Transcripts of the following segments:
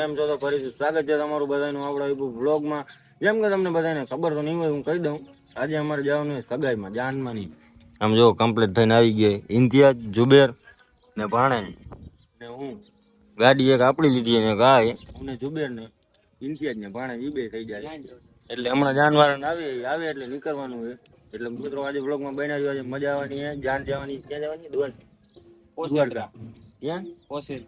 કેમ છો? તો ફરીથી સ્વાગત છે તમારું બધાનું આપણા યુટ્યુબ વ્લોગમાં. જેમ કે તમને બધાને ખબર તો નહીં હોય, હું કહી દઉં. આજે અમારે જવાનું સગાઈમાં જાનમાંની. આમ જો કમ્પ્લીટ થઈને આવી ગયા ઇમ્તિયાઝ, જુબેર ને ભાણે ને હું. ગાડી એક આપણી લીધી અને ગાય અને જુબેર ને ઇમ્તિયાઝ ને ભાણે એ બે થઈ જાય. એટલે હમણાં જાનવાળાને આવે એટલે નીકળવાનું હોય. એટલે મિત્રો આજે વ્લોગમાં બનાવ્યું, આજે મજા આવવાની છે. જાન જવાની, ક્યાં જવાની? દ્વારકા. ક્યાં? કોશિશ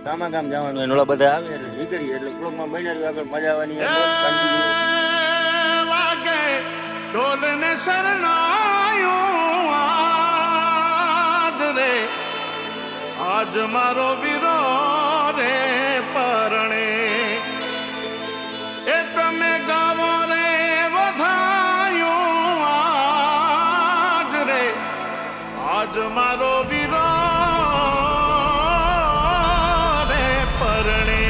સામાગામ જવાનું. ઓલા બધા આવે એટલે નીકળીએ. એટલે બ્લોગમાં બનાવ્યું, આગળ મજા આવવાની છે. ઢોલને શરણાયું આજ રે, આજ મારો વીરો રે પરણે. એ તમે ગાવો રે વધાયું આજ રે, આજ મારો વીરો રે પરણે.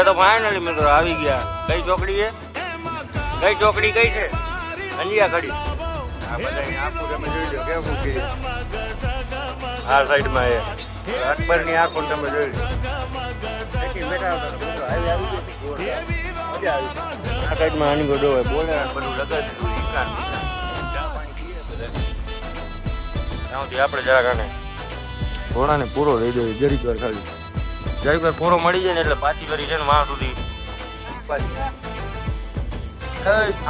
એ તો ફાઇનલી મિત્રો આવી ગયા. કઈ ચોકડી છે? કઈ ચોકડી કઈ છે? અંજિયા ખડી. આ બધા આખું તમે જોઈ લો કેવું કે આ સાઈડમાં એ અકબરની આંખો તમે જોઈ લો. બેઠા મિત્રો આવી ગઈ. આ સાઈડમાં આની ગોડો હોય બોલે બધું લગાવી દીધું. ચા પાણી પીએ બધા. ત્યાંથી આપણે જરાક આને ઘોડાને પૂરો લઈ દઈએ. જરીક વાર ખાલી જરીક વાર પૂરો મળી જાય ને એટલે પાછી કરી છે ને વાં સુધી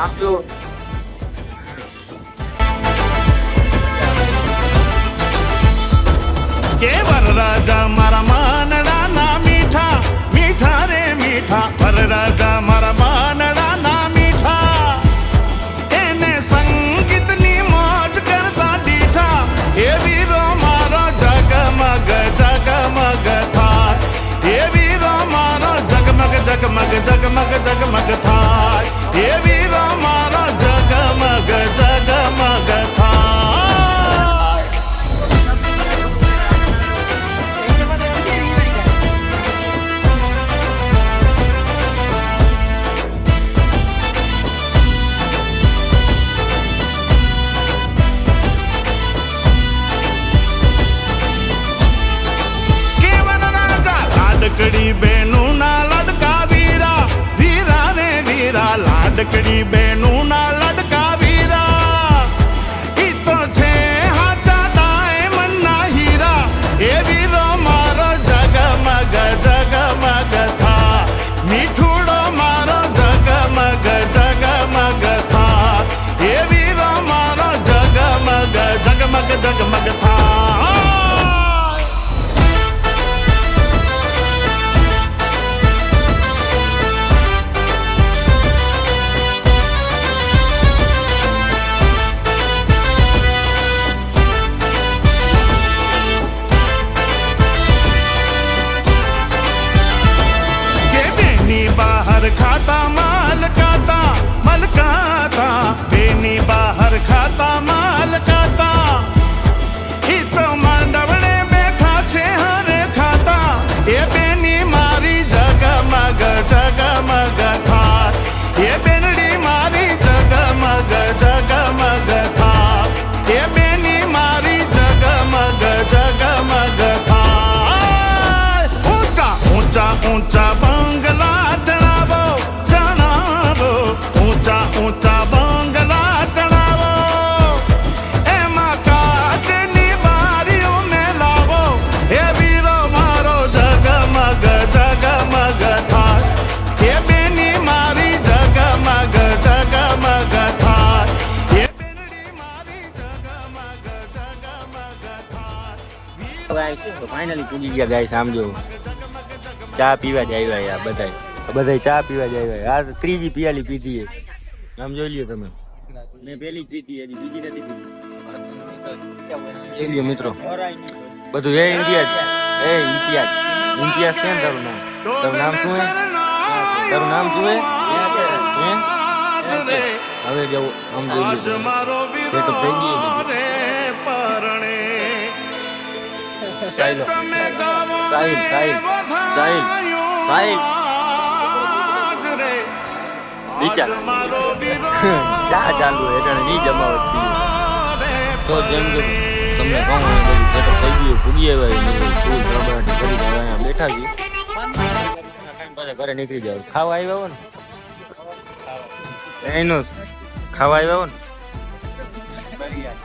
આમ જો. કે વરરાજા મારા માનડા ના મીઠા મીઠા રે મીઠા. વરરાજા મારા માનડા ના મીઠા, એને સંગીતની મોજ કરતા દીઠા. એ વીરો મારો જગમગ જગમગ થાય, એ વીરો મારો જગમગ જગમગ જગમગ જગમગ થાય, એ વીરો મારો જગમગ જગમગ થાય. લાડકડી બેનું ના લડકા વીરા, વીરા રે વીરા. લાડકડી બેનું ના લડકા વીરા, ઈ તો છે હાચા ડાયમંડ ના હીરા. એ વીરો મારો જગમગ જગમગ થા, મીઠુડો મારો જગમગ જગમગ થા. એ વીરો મારો જગમગ જગમગ જગમગ થા. खाता माल खाता मल खाता, बेनी बाहर खाता माल खाता. ઈ તો માંડવડે બેઠા છે હરે ખાતા, એ બેની મારી જગમગ જગમગ થાય, એ બેનડી મારી જગમગ જગમગ થાય, એ બેની મારી જગમગ જગમગ થાય. ઊંચા ઊંચા ઊંચા બંગલા ઊંચા ઊંચા બંગલા ચડાવો, એમાં કાચની બારીઓને લાવો. એ વીરો મારો જગમગ જગમગ થાય, એ બેની મારી જગમગ જગમગ થાય, એ બેનડી મારી જગમગ જગમગ થાય. ફાઇનલી પૂજી ગયા ગાઈસ. આમ જો ચા પીવા જ આવ્યા બધા ચા પીવા જ આવ્યા. આ ત્રીજી પિયાલી પીધી. આમ જોઈ લ્યો તમે. મેં પેલી જ પીધી, હજી બીજી નથી પીધી. મિત્રો બધું એ ઇમ્તિયાઝ છે ને તારું નામ? તારું નામ શું હે? તારું નામ શું હે? હવે જવું આમ જોઈ સેટઅપ થઈ ગયું. સાહિલ વિચાર ચા ચાલુ એટલે નહીં જમાવટ તો જેમ કે તમને કહું બધું સેટઅપ થઈ ગયું, ભૂગી આવ્યા બેઠા છીએ, પાછા ઘરે નીકળી જાવ. ખાવા આવ્યા હો ને એનું ખાવા આવ્યા હો ને?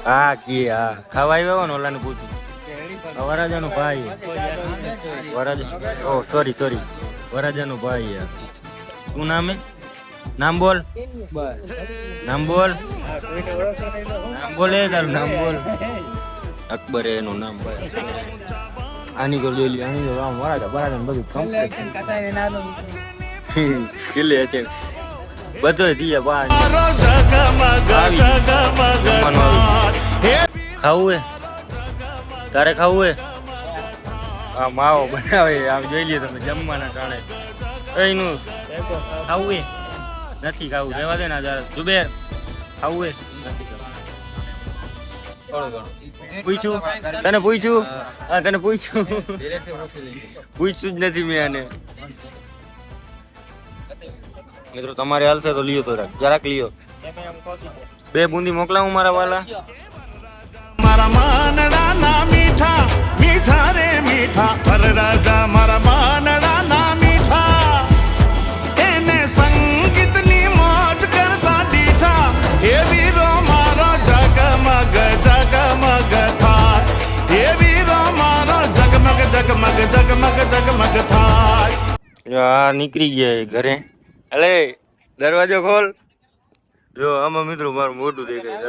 હા કે હા ખાવા આવ્યા હો ને? ઓલાને પૂછ્યું વરાજાનો ભાઈ, વરાજા સોરી વરાજાનો ભાઈ યાર. શું નામ હે? નામ બોલ, નામ બોલ, નામ બોલે તારું નામ બોલ. અકબર એનું નામ ભાઈ. આની કર જોઈ લે, આની કર આમ વરાજા બધું કિલ્લે છે બધો દિયા બાર. ખાવું હે તારે? ખાવું હે? આ માવો બનાવે આમ જોઈ લે તમે જમવાના ટાણે. એનું ખાવું હે? નથી ખાવું, રહેવા દે ને જુબેર. ખાવું હે? પૂછ્યું તને? પૂછ્યું? હા તને પૂછ્યું? પૂછ્યું જ નથી મેં આને. મિત્રો તમારે હાલશે તો લ્યો, તો જરાક લ્યો. 2 બુંદી મોકલાવું મારા વાલા. મારા માનડા ના મીઠા મીઠા રે મીઠા, વરરાજા મારા માનડા ના મીઠા, એને સંગીતની મોજ કરતા દીઠા. એ વીરો મારો જગમગ જગમગ થાય, એ વીરો મારો જગમગ જગમગ જગમગ જગમગ થાય. આ નીકળી ગયા ઘરે. અલે દરવાજો ખોલ. જો આમાં મિત્રો મારું મોટું દેખાય.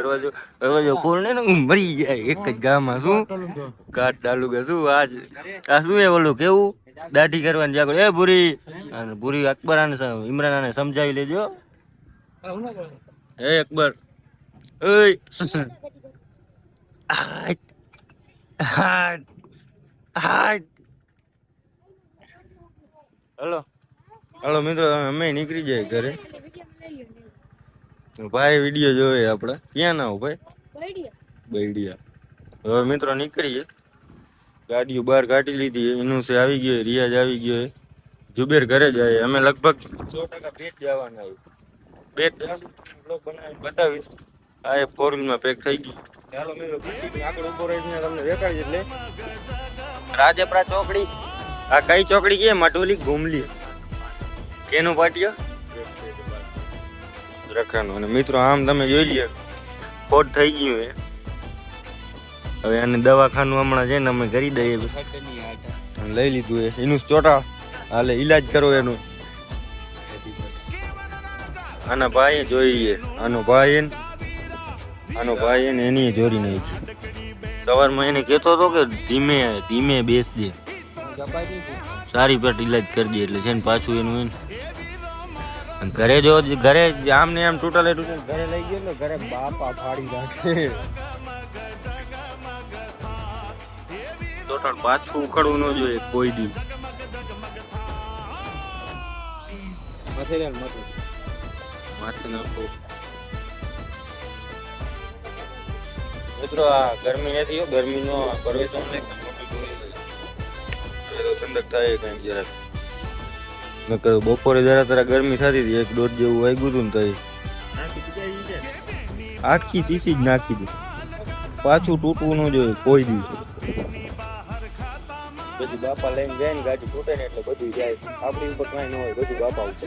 દરવાજો ખોલ ને હું મરી જાય એક જ ગામમાં. શું કાટ તાલુકા શું આ શું એ ઓલું કેવું દાઢી કરવાની જાગો. એ ભૂરી અને ભૂરી અકબરાને ઇમરાનાને સમજાવી લેજો. હે અકબર હલો હલો મિત્રો અમે નીકળી જાય ઘરે. ભાઈ વિડીયો જોવે આપણે. ક્યાં ના આવું ભાઈ? બૈડિયા. હવે મિત્રો નીકળીએ. ગાડીઓ બહાર કાઢી લીધી. એનું છે આવી ગયો, રિયાજ આવી ગયો, જુબેર ઘરે જાય. અમે લગભગ 100% પેટ જવાના. પેટ બ્લોગ બનાવી બતાવીશ. આ એ 4-વ્હીલમાં પેક થઈ ગયું. ચાલો મિત્રો આગળ ઉભો રહીને તમને દેખાડી. એટલે રાજપરા ચોકડી. આ કઈ ચોકડી કે માટોલી ઘૂમલી કેનું પાટિયો રખાનું. અને મિત્રો આમ તમે જોઈ લ્યો ફોટ થઈ ગયું હે. હવે આને દવાખાનું હમણાં છે ને અમે કરી દઈએ. લઈ લીધું હે એનું ચોટા. હાલે ઈલાજ કરો એનું. આના ભાઈ જોઈએ, આનો ભાઈ ને એની જોરી નાખી. સવારમાં એને કહેતો હતો કે ધીમે ધીમે બેસજે, સારી પેટ ઈલાજ કરજે. એટલે છે ને પાછું એનું ઘરે જો ઘરે આમ ને આમ તૂટલે ઘરે લઈ ગયો ને ઘરે બાપા ફાડી નાખે. ટોટલ પાછું ઉખડવું ન જોઈએ કોઈ દી. માથે નાખો મિત્રો. આ ગરમી નથી, ગરમી નો પરવેશ ઠંડક થાય કઈક જરાક. બપોરે જરા તરા ગરમી થતી હતી, 1-1.5 જેવું વાગ્યું હતું ને આખી સીસી જ નાખી દીધી. પાછું તૂટવું ન જોઈએ કોઈ દિવસ. પછી બાપા લઈને જાય ને ગાડી તૂટે ને એટલે બધું જાય. આપણી ઉપર કઈ ન હોય, બધું બાપા ઉપર.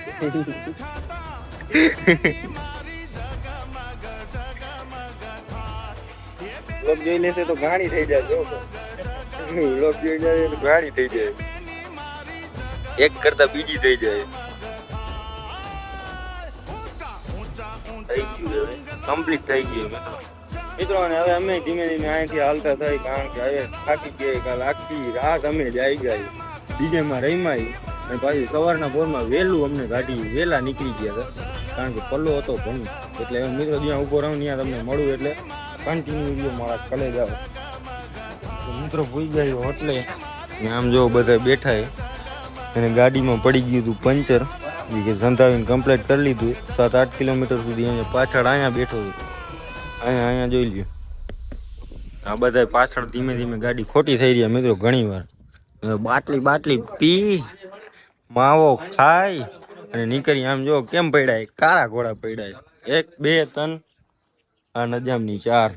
લોક જોઈ લેશે તો ઘાણી થઈ જાય. લોક જોઈ જાય તો ઘાણી થઈ જાય. એક કરતા બીજી થઈ જાય. થઈ ગયું કમ્પ્લીટ થઈ ગયું મિત્રો. અને હવે અમે ધીમે ધીમે અહીંથી હાલતા થઈ, કારણ કે હવે થાકી ગયા. કાલ આખી રાત અમે જાય ગયા ડીજેમાં રહીમાં. અને પાછી સવારના પોરમાં વહેલું અમને ગાડી વહેલા નીકળી ગયા હતા. કારણ કે પલ્લો હતો ઘણું, એટલે હવે મિત્રો જ્યાં ઊભો રહું ત્યાં તમને મળું એટલે કન્ટિન્યુ વિડીયો મારા કલે જાઓ. મિત્રો ભૂઈ જાય હોટલે, આમ જો બધા બેઠા અને ગાડીમાં પડી ગયું હતું પંચર, કે સંતાવીને કમ્પ્લીટ કરી લીધું. 7-8 કિલોમીટર સુધી અહીંયા પાછળ અહીંયા બેઠો હતો. અહીંયા જોઈ લ્યો, આ બધા પાછળ ધીમે ધીમે ગાડી ખોટી થઈ રહ્યા મિત્રો ઘણી વાર. બાટલી પી, માવો ખાઈ અને નીકળી. આમ જો કેમ પડ્યા, કારા ઘોડા પડ્યા, 1 2 3 આ નજામની 4.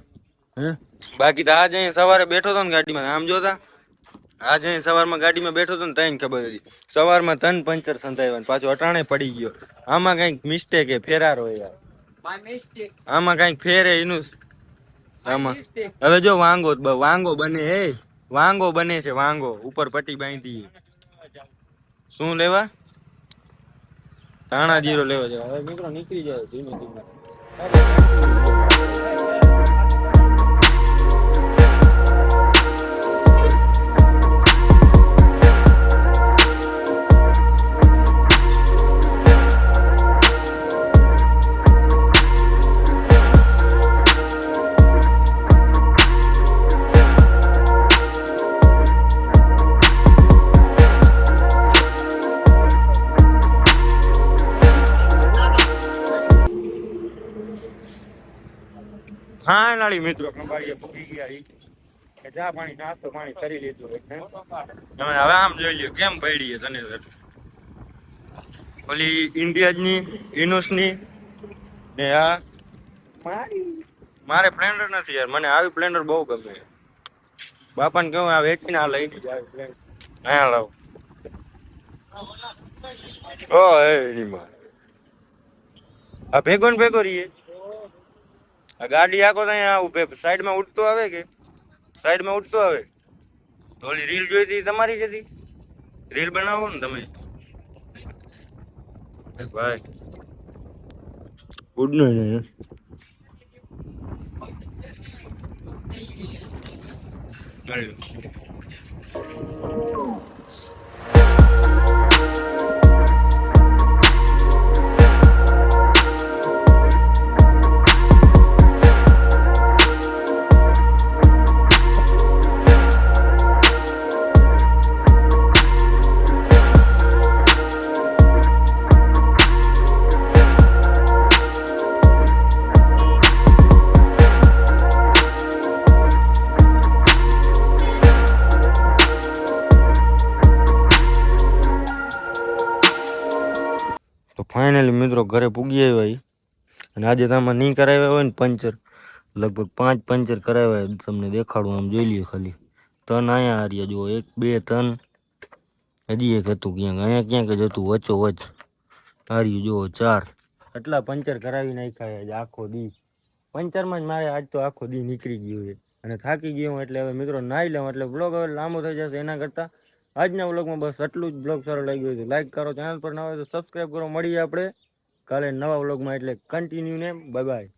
બાકી તો આજે અહીં સવારે બેઠો હતો ને ગાડીમાં, આમ જોતા આજે અહીં સવારમાં ગાડીમાં બેઠો હતો ને તઈને ખબર હતી. સવારમાં 3 પંચર સંતાવ્યા, પાછો અટાણે પડી ગયો. આમાં કઈક મિસ્ટેક હે, ફેરાર હોય યાર, આમાં કઈક ફેર હે એનું. આમાં હવે જો વાંગો બને, વાંગો બને છે, વાંગો ઉપર પટ્ટી બાંધી. શું લેવા? ધાણા જીરો લેવા છે. હવે મિત્રો નીકળી જાય ધીમે ધીમે. હા નાળી મિત્રો કંબાળીએ પહોંચી ગયા. ચા પાણી નાસ્તો પાણી કરી લીધું. તમે હવે આમ જોઈ લ્યો કેમ પડી તને ઓલી ઇન્ડિયાની ઇનોસની ને આ મારે પ્લેન્ડર નથી યાર, મને આવી પ્લેન્ડર બહુ ગમે. બાપાને કહું આ વેચીને આ લઈ દીધી આવી પ્લેન્ડર. અહીંયા લાવ. ઓ એની માં આ ભેગો ને ભેગો રહીએ. આ ગાડી આખો ત્યાં સાઈડમાં ઉઠતો આવે કે સાઈડમાં ઉઠતો આવે. તો ઓલી રીલ જોઈ હતી તમારી જ હતી, રીલ બનાવો ને તમે ભાઈ. Good night. ફાઇનલી મિત્રો ઘરે પૂગી આવ્યા. અને આજે તમે નહીં કરાવ્યા હોય ને પંચર, લગભગ 5 પંચર કરાવ્યા. તમને દેખાડું, આમ જોઈ લઈએ ખાલી. 3 અહીંયા હાર્યા જુઓ, 1 2 3. હજી એક હતું ક્યાંક, અહીંયા ક્યાંક જ હતું વચ્ચોવચ્ચ હાર્યું જુઓ 4. એટલા પંચર કરાવી નાખ્યા આજે આખો દી. પંચરમાં જ મારે આજ તો આખો દી નીકળી ગયો છે અને થાકી ગયો. એટલે હવે મિત્રો નાઈ લઉં, એટલે બ્લોગ હવે લાંબો થઈ જશે. એના કરતાં આજના વ્લોગમાં બસ આટલું જ. બ્લોગ સારો લાગ્યો હોય તો લાઈક કરો, ચેનલ પર ન હોય તો સબસ્ક્રાઈબ કરો. મળીએ આપણે કાલે નવા વ્લોગમાં, એટલે કન્ટિન્યુ ને બાય બાય.